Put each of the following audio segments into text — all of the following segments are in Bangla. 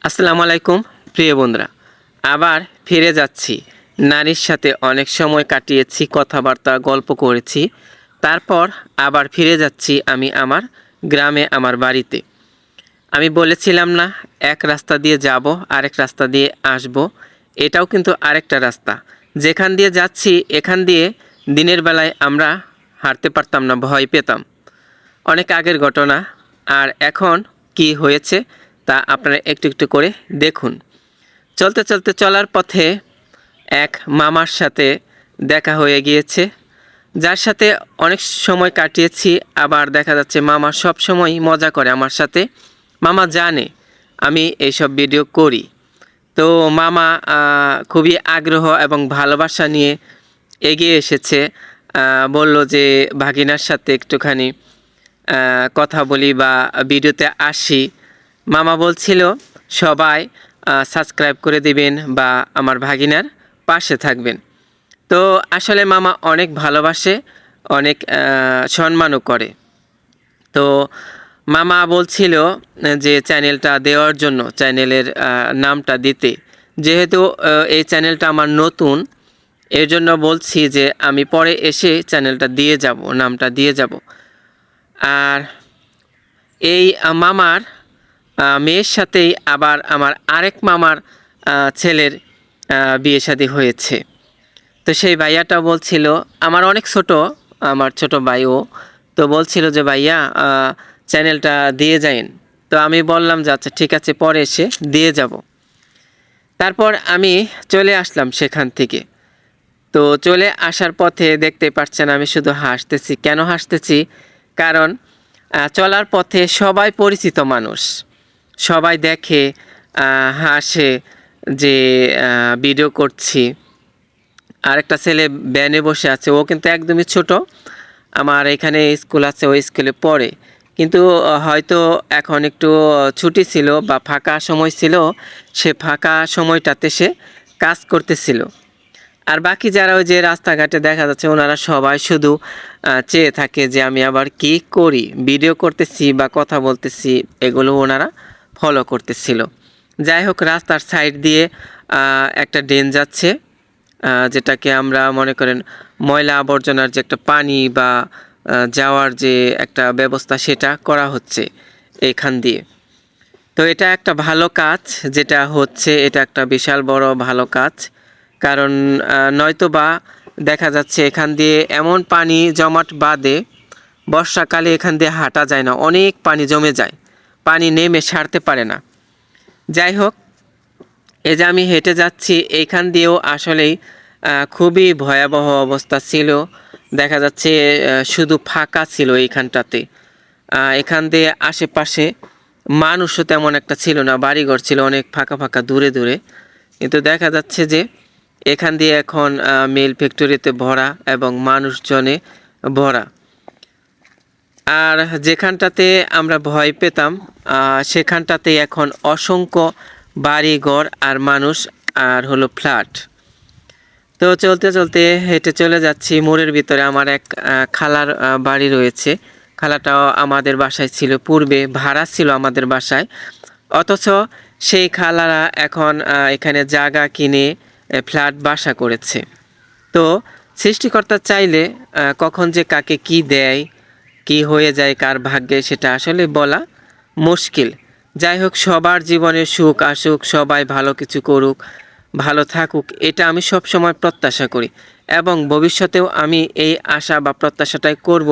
আসসালামু আলাইকুম প্রিয় বন্ধুরা, আবার ফিরে যাচ্ছি। নারীর সাথে অনেক সময় কাটিয়েছি, কথাবার্তা গল্প করেছি। তারপর আবার ফিরে যাচ্ছি আমি আমার গ্রামে, আমার বাড়িতে। আমি বলেছিলাম না, এক রাস্তা দিয়ে যাব, আরেক রাস্তা দিয়ে আসব। এটাও কিন্তু আরেকটা রাস্তা। যেখান দিয়ে যাচ্ছি এখান দিয়ে দিনের বেলায় আমরা হাঁটতে পারতাম না, ভয় পেতাম। অনেক আগের ঘটনা। আর এখন কি হয়েছে তা আপনারা একটু একটু করে দেখুন। চলতে চলতে চলার পথে এক মামার সাথে দেখা হয়ে গিয়েছে, যার সাথে অনেক সময় কাটিয়েছি। আবার দেখা যাচ্ছে মামা সব সময় মজা করে আমার সাথে। মামা জানে আমি এইসব ভিডিও করি। তো মামা খুবই আগ্রহ এবং ভালোবাসা নিয়ে এগিয়ে এসেছে। বলল যে ভাগিনার সাথে একটুখানি কথা বলি বা ভিডিওতে আসি। মামা বলছিল সবাই সাবস্ক্রাইব করে দিবেন বা আমার ভাগিনার পাশে থাকবেন। তো আসলে মামা অনেক ভালোবাসে, অনেক সম্মানও করে। তো মামা বলছিল যে চ্যানেলটা দেওয়ার জন্য, চ্যানেলের নামটা দিতে। যেহেতু এই চ্যানেলটা আমার নতুন, এর জন্য বলছি যে আমি পরে এসে চ্যানেলটা দিয়ে যাব, নামটা দিয়ে যাব। আর এই মামার মেয়ের সাথেই আবার আমার আরেক মামার ছেলের বিয়ে শাদী হয়েছে। তো সেই ভাইয়াটা বলছিল, আমার অনেক ছোট, আমার ছোট ভাইও, তো বলছিল যে ভাইয়া চ্যানেলটা দিয়ে যাইন। তো আমি বললাম যে আচ্ছা ঠিক আছে, পরে এসে দিয়ে যাব। তারপর আমি চলে আসলাম সেখান থেকে। তো চলে আসার পথে দেখতে পাচ্ছেন আমি শুধু হাসতেছি। কেন হাসতেছি? কারণ চলার পথে সবাই পরিচিত মানুষ, সবাই দেখে, হাসে যে ভিডিও করছি। আরেকটা ছেলে ব্যানে বসে আছে, ও কিন্তু একদমই ছোট। আমার এখানে স্কুল আছে, ওই স্কুলে পড়ে, কিন্তু হয়তো এখন একটু ছুটি ছিল বা ফাঁকা সময় ছিল, সে ফাঁকা সময়টাতে সে কাজ করতেছিল। আর বাকি যারা ওই যে রাস্তাঘাটে দেখা যাচ্ছে, ওনারা সবাই শুধু চেয়ে থাকে যে আমি আবার কি করি, ভিডিও করতেছি বা কথা বলতেছি, এগুলো ওনারা ফলো করতেছিল। যাই হোক, রাস্তার সাইড দিয়ে একটা ড্রেন যাচ্ছে, যেটাকে আমরা মনে করেন ময়লা আবর্জনার যে একটা পানি বা যাওয়ার যে একটা ব্যবস্থা, সেটা করা হচ্ছে এইখান দিয়ে। তো এটা একটা ভালো কাজ যেটা হচ্ছে, এটা একটা বিশাল বড় ভালো কাজ। কারণ নয়তো বা দেখা যাচ্ছে এখান দিয়ে এমন পানি জমাট বাঁধে, বর্ষাকালে এখান দিয়ে হাঁটা যায় না, অনেক পানি জমে যায়, পানি নেমে সারতে পারে না। যাই হোক, এই যে আমি হেঁটে যাচ্ছি, এইখান দিয়েও আসলেই খুবই ভয়াবহ অবস্থা ছিল। দেখা যাচ্ছে শুধু ফাঁকা ছিল এইখানটাতে। এখান দিয়ে আশেপাশে মানুষও তেমন একটা ছিল না, বাড়িঘর ছিল অনেক ফাঁকা ফাঁকা দূরে দূরে। কিন্তু দেখা যাচ্ছে যে এখান দিয়ে এখন মিল ফ্যাক্টরিতে ভরা এবং মানুষজনে ভরা। আর যেখানটাতে আমরা ভয় পেতাম, সেখানটাতে এখন অসংখ্য বাড়িঘর আর মানুষ, আর হলো ফ্ল্যাট। তো চলতে চলতে হেঁটে চলে যাচ্ছি মোড়ের ভিতরে। আমার এক খালার বাড়ি রয়েছে। খালাটাও আমাদের বাসায় ছিল, পূর্বে ভাড়া ছিল আমাদের বাসায়। অথচ সেই খালারা এখন এখানে জায়গা কিনে ফ্ল্যাট বাসা করেছে। তো সৃষ্টিকর্তা চাইলে কখন যে কাকে কি দেয়, কি হয়ে যায় কার ভাগ্যে, সেটা আসলে বলা মুশকিল। যাই হোক, সবার জীবনে সুখ আসুক, সবাই ভালো কিছু করুক, ভালো থাকুক, এটা আমি সব সময় প্রত্যাশা করি। এবং ভবিষ্যতেও আমি এই আশা বা প্রত্যাশাটাই করব,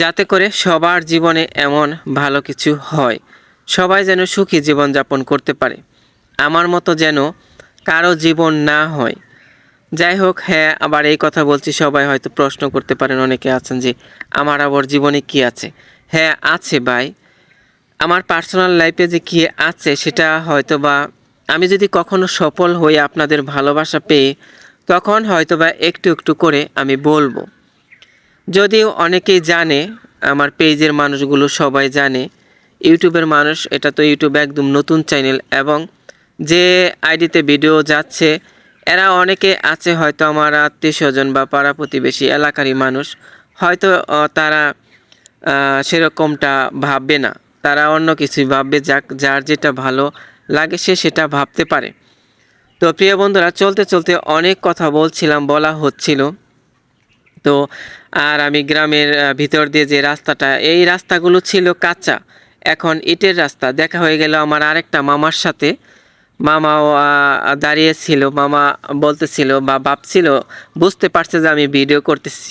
যাতে করে সবার জীবনে এমন ভালো কিছু হয়, সবাই যেন সুখী জীবনযাপন করতে পারে, আমার মতো যেন কারো জীবন না হয়। যাই হোক, হ্যাঁ, আবার এই কথা বলছি, সবাই হয়তো প্রশ্ন করতে পারেন, অনেকে আছেন যে আমার আবার জীবনে কি আছে। হ্যাঁ আছে ভাই, আমার পার্সোনাল লাইফে যে কি আছে সেটা হয়তো বা আমি যদি কখনো সফল হই আপনাদের ভালোবাসা পেয়ে, তখন হয়তো বা একটু একটু করে আমি বলবো। যদিও অনেকেই জানে, আমার পেজের মানুষগুলো সবাই জানে। ইউটিউবের মানুষ, এটা তো ইউটিউবে একদম নতুন চ্যানেল, এবং যে আইডিতে ভিডিও যাচ্ছে এরা অনেকে আছে হয়তো আমার আত্মীয় স্বজন বা পাড়া প্রতিবেশী এলাকারই মানুষ। হয়তো তারা সেরকমটা ভাববে না, তারা অন্য কিছুই ভাববে, যার যেটা ভালো লাগে সে সেটা ভাবতে পারে। তো প্রিয় বন্ধুরা, চলতে চলতে অনেক কথা বলা হচ্ছিল। তো আর আমি গ্রামের ভিতর দিয়ে যে রাস্তাটা, এই রাস্তাগুলো ছিল কাঁচা, এখন ইটের রাস্তা। দেখা হয়ে গেল আমার আরেকটা মামার সাথে। মামাও দাঁড়িয়েছিল। মামা বলতেছিল বা ভাবছিল, বুঝতে পারছে যে আমি ভিডিও করতেছি,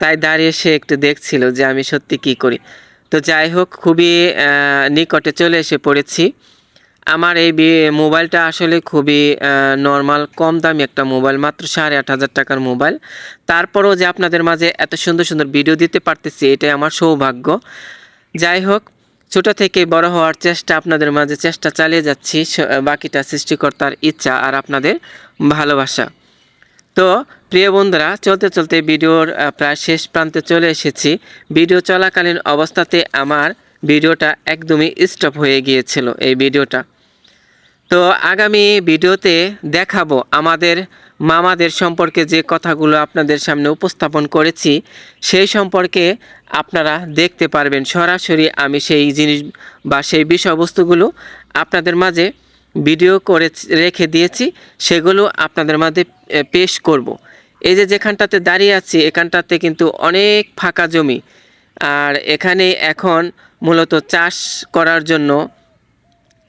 তাই দাঁড়িয়ে সে একটু দেখছিল যে আমি সত্যি কি করি। তো যাই হোক, খুবই নিকটে চলে এসে পড়েছি। আমার এই মোবাইলটা আসলে খুবই নর্মাল, কম দামি একটা মোবাইল, মাত্র 8,500 টাকার মোবাইল। তারপরও যে আপনাদের মাঝে এত সুন্দর সুন্দর ভিডিও দিতে পারতেছি, এটাই আমার সৌভাগ্য। যাই হোক, ছোট থেকে বড় হওয়ার চেষ্টা, আপনাদের মাঝে চেষ্টা চালিয়ে যাচ্ছি। বাকিটা সৃষ্টিকর্তার ইচ্ছা আর আপনাদের ভালোবাসা। তো প্রিয় বন্ধুরা, চলতে চলতে ভিডিওর প্রায় শেষ প্রান্তে চলে এসেছি। ভিডিও চলাকালীন অবস্থাতে আমার ভিডিওটা একদমই স্টপ হয়ে গিয়েছিল এই ভিডিওটা। তো আগামী ভিডিওতে দেখাবো আমাদের মামাদের সম্পর্কে যে কথাগুলো আপনাদের সামনে উপস্থাপন করেছি, সেই সম্পর্কে আপনারা দেখতে পারবেন সরাসরি। আমি সেই জিনিস বা সেই বিষয়বস্তুগুলো আপনাদের মাঝে ভিডিও করে রেখে দিয়েছি, সেগুলো আপনাদের মাঝে পেশ করব। এই যে যেখানটাতে দাঁড়িয়ে আছি, এখানটাতে কিন্তু অনেক ফাঁকা জমি, আর এখানে এখন মূলত চাষ করার জন্য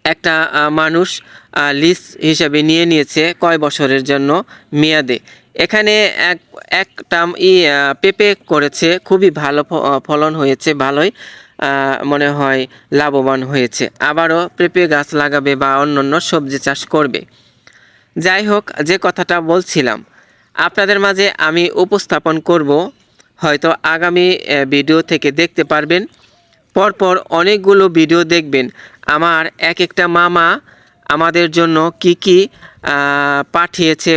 একটা মানুষ লিজ হিসাবে নিয়েছে কয় বছরের জন্য মেয়াদে। এখানে একটা পেঁপে করেছে, খুবই ভালো ফলন হয়েছে, ভালোই মনে হয় লাভবান হয়েছে। আবারও পেঁপে গাছ লাগাবে বা অন্যান্য সবজি চাষ করবে। যাই হোক, যে কথাটা বলছিলাম আপনাদের মাঝে আমি উপস্থাপন করব, হয়তো আগামী ভিডিও থেকে দেখতে পারবেন। পরপর অনেকগুলো ভিডিও দেখবেন। আমার এক একটা মামা আমাদের জন্য কি পাঠিয়েছে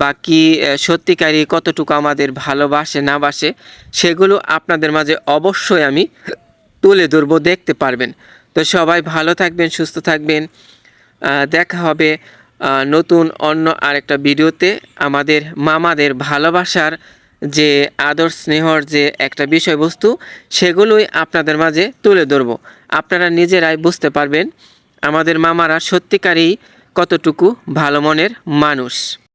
বা কি সত্যিকারই কতটুকু আমাদের ভালোবাসে না বাসে, সেগুলো আপনাদের মাঝে অবশ্যই আমি তুলে ধরবো, দেখতে পারবেন। তো সবাই ভালো থাকবেন, সুস্থ থাকবেন। দেখা হবে নতুন অন্য আরেকটা ভিডিওতে। আমাদের মামাদের ভালোবাসার যে আদর স্নেহর যে একটা বিষয়বস্তু, সেগুলোই আপনাদের মাঝে তুলে ধরবো। আপনারা নিজেরাই বুঝতে পারবেন আমাদের মামারা সত্যিকারই কতটুকু ভালো মনের মানুষ।